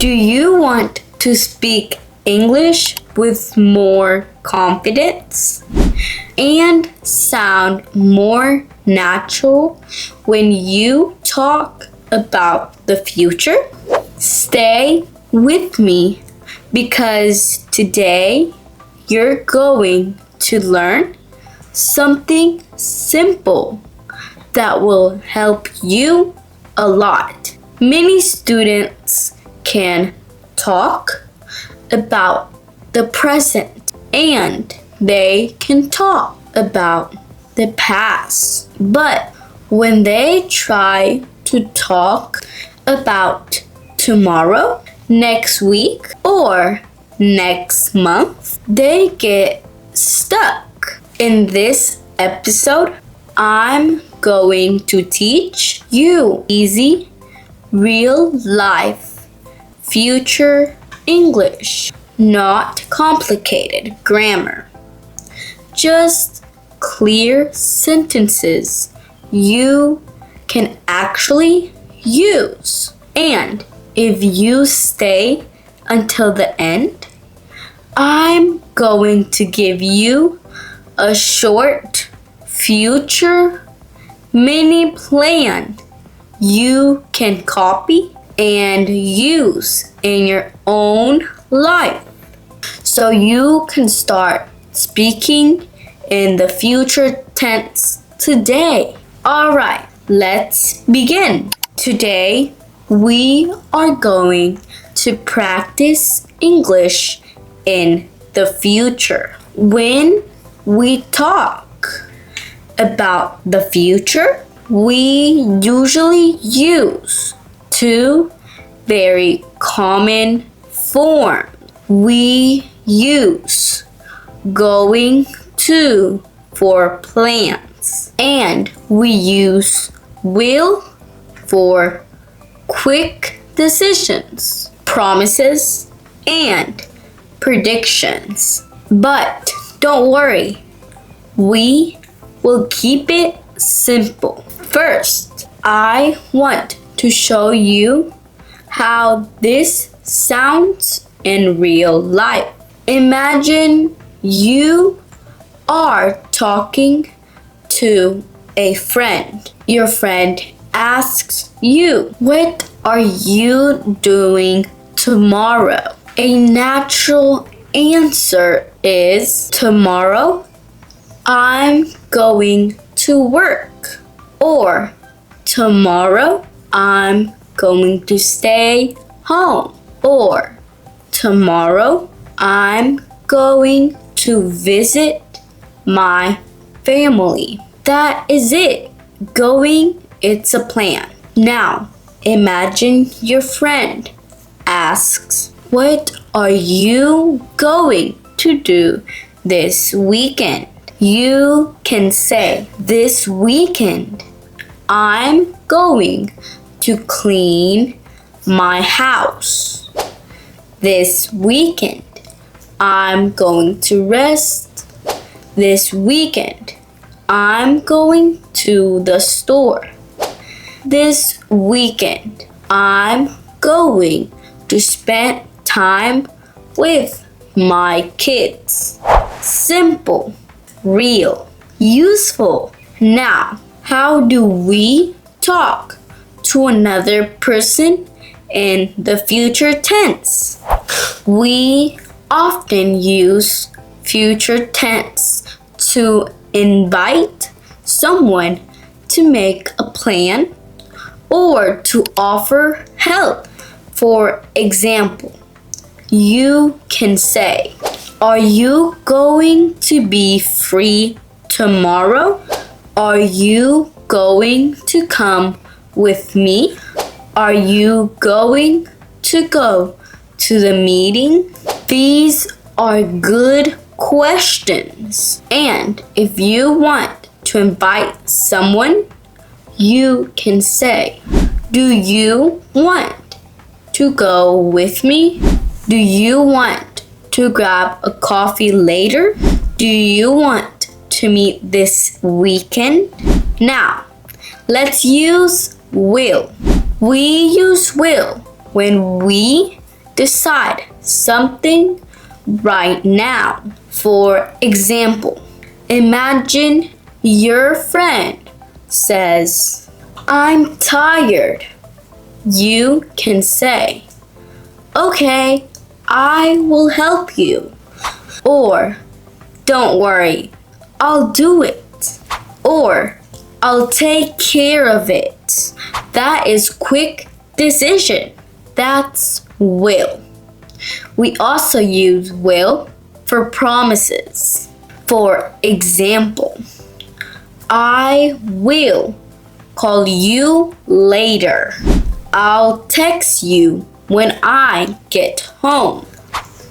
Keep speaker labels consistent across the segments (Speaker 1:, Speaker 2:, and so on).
Speaker 1: Do you want to speak English with more confidence and sound more natural when you talk about the future? Stay with me because today you're going to learn something simple that will help you a lot. Many students can talk about the present and they can talk about the past. But when they try to talk about tomorrow, next week, or next month, they get stuck. In this episode, I'm going to teach you easy, real life, future English, not complicated grammar. Just clear sentences you can actually use. And if you stay until the end, I'm going to give you a short future mini plan you can copy and use in your own life so you can start speaking in the future tense today. Alright, let's begin. Today we are going to practice English in the future. When we talk about the future, we usually use two very common forms. We use going to for plans, and we use will for quick decisions, promises, and predictions. But don't worry, we will keep it simple. First, I want to show you how this sounds in real life. Imagine you are talking to a friend. Your friend asks you, "What are you doing tomorrow?" A natural answer is, "Tomorrow, I'm going to work." Or, "Tomorrow, I'm going to stay home." Or, "Tomorrow, I'm going to visit my family." That is it. Going, it's a plan. Now, imagine your friend asks, "What are you going to do this weekend?" You can say, "This weekend, I'm going to clean my house." "This weekend, I'm going to rest." "This weekend, I'm going to the store." "This weekend, I'm going to spend time with my kids." Simple, real, useful. Now, how do we talk to another person in the future tense? We often use future tense to invite someone to make a plan or to offer help. For example, you can say, "Are you going to be free tomorrow? Are you going to come with me? Are you going to go to the meeting?" These are good questions. And if you want to invite someone, you can say, "Do you want to go with me? Do you want to grab a coffee later? Do you want to meet this weekend?" Now, let's use will. We use will when we decide something right now. For example, imagine your friend says, I'm tired. You can say, okay, I will help you. Or, don't worry, I'll do it. Or, I'll take care of it. That is quick decision. That's will. We also use will for promises. For example, I will call you later. I'll text you when I get home.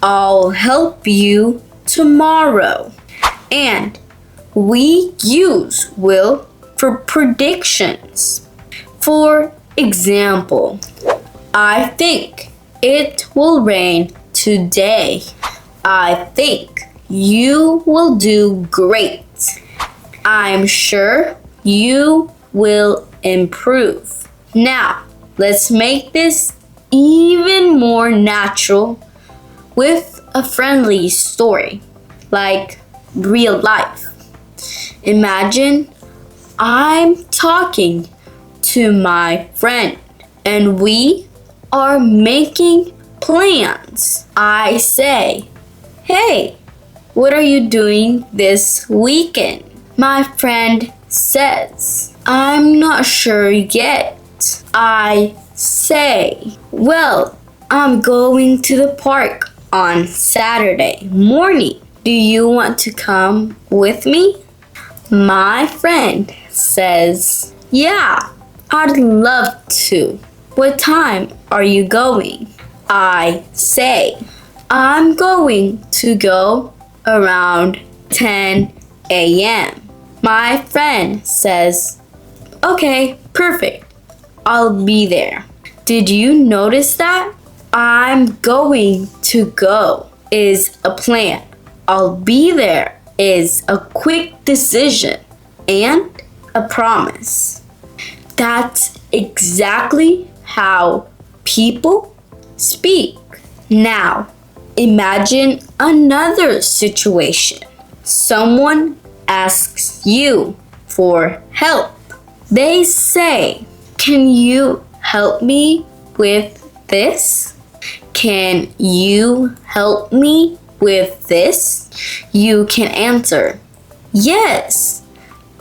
Speaker 1: I'll help you tomorrow. And we use will for predictions. For example, I think it will rain today. I think you will do great. I'm sure you will improve. Now, let's make this even more natural with a friendly story, like real life. Imagine I'm talking to my friend and we are making plans. I say, hey, what are you doing this weekend? My friend says, I'm not sure yet. I say, well, I'm going to the park on Saturday morning. Do you want to come with me? My friend says, yeah, I'd love to. What time are you going? I say, I'm going to go around 10 a.m. My friend says, okay, perfect. I'll be there. Did you notice that? I'm going to go is a plan. I'll be there is a quick decision and a promise. That's exactly how people speak. Now, imagine another situation. Someone asks you for help. They say, can you help me with this? Can you help me with this? You can answer, yes,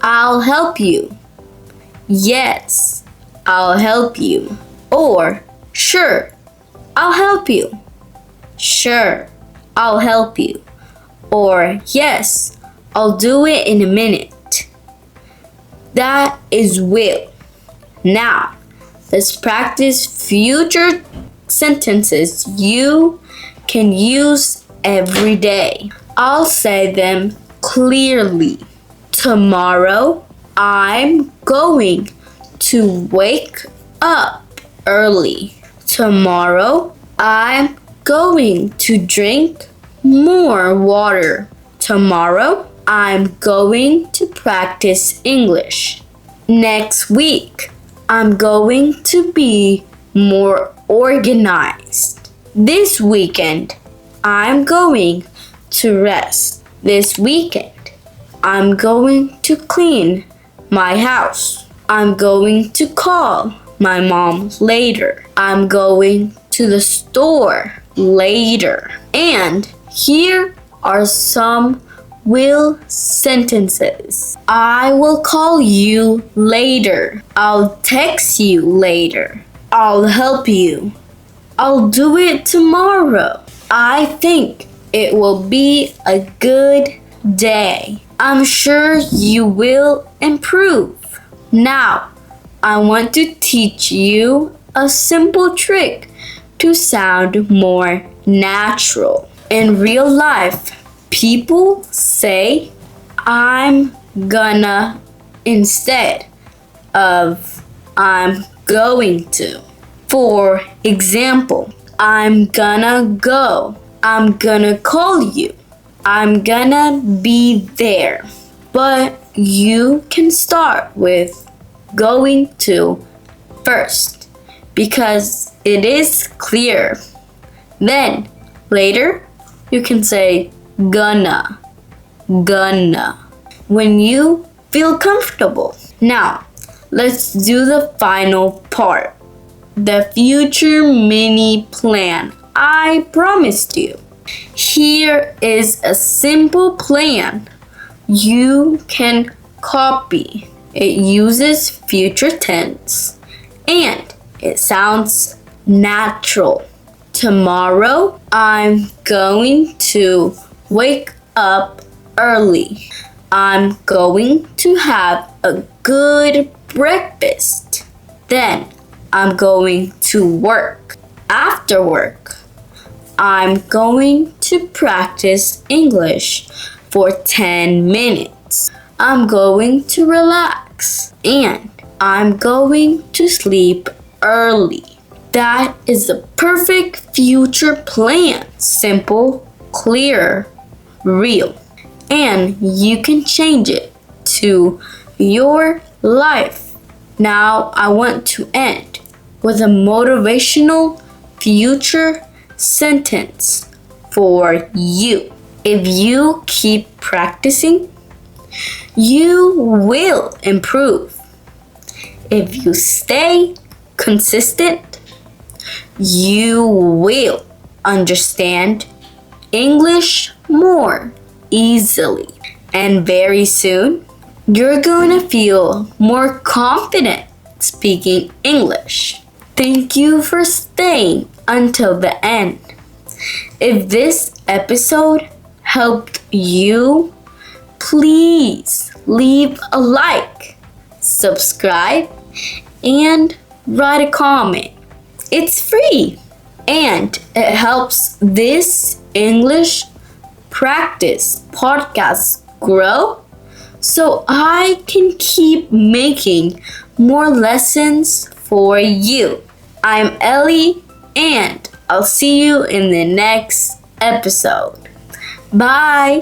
Speaker 1: I'll help you. Yes, I'll help you. Or, sure, I'll help you. Sure, I'll help you. Or, yes, I'll do it in a minute. That is will. Now, let's practice future sentences you can use every day. I'll say them clearly. Tomorrow, I'm going to wake up early. Tomorrow, I'm going to drink more water. Tomorrow, I'm going to practice English. Next week, I'm going to be more organized. This weekend, I'm going to rest. This weekend, I'm going to clean my house. I'm going to call my mom later. I'm going to the store later. And here are some will sentences. I will call you later. I'll text you later. I'll help you. I'll do it tomorrow. I think it will be a good day. I'm sure you will improve. Now, I want to teach you a simple trick to sound more natural. In real life, people say I'm gonna instead of I'm going to. For example, I'm gonna go. I'm gonna call you. I'm gonna be there. But you can start with going to first because it is clear. Then later you can say gonna, gonna when you feel comfortable. Now, let's do the final part. The future mini plan I promised you. Here is a simple plan you can copy. It uses future tense and it sounds natural. Tomorrow, I'm going to wake up early. I'm going to have a good breakfast. Then I'm going to work. After work, I'm going to practice English for 10 minutes. I'm going to relax and I'm going to sleep early. That is the perfect future plan. Simple, clear, real. And you can change it to your life. Now I want to end with a motivational future sentence for you. If you keep practicing, you will improve. If you stay consistent, you will understand English more easily. And very soon, you're going to feel more confident speaking English. Thank you for staying until the end. If this episode helped you, please leave a like, subscribe, and write a comment. It's free and it helps this English practice podcast grow so I can keep making more lessons for you. I'm Ellie and I'll see you in the next episode. Bye!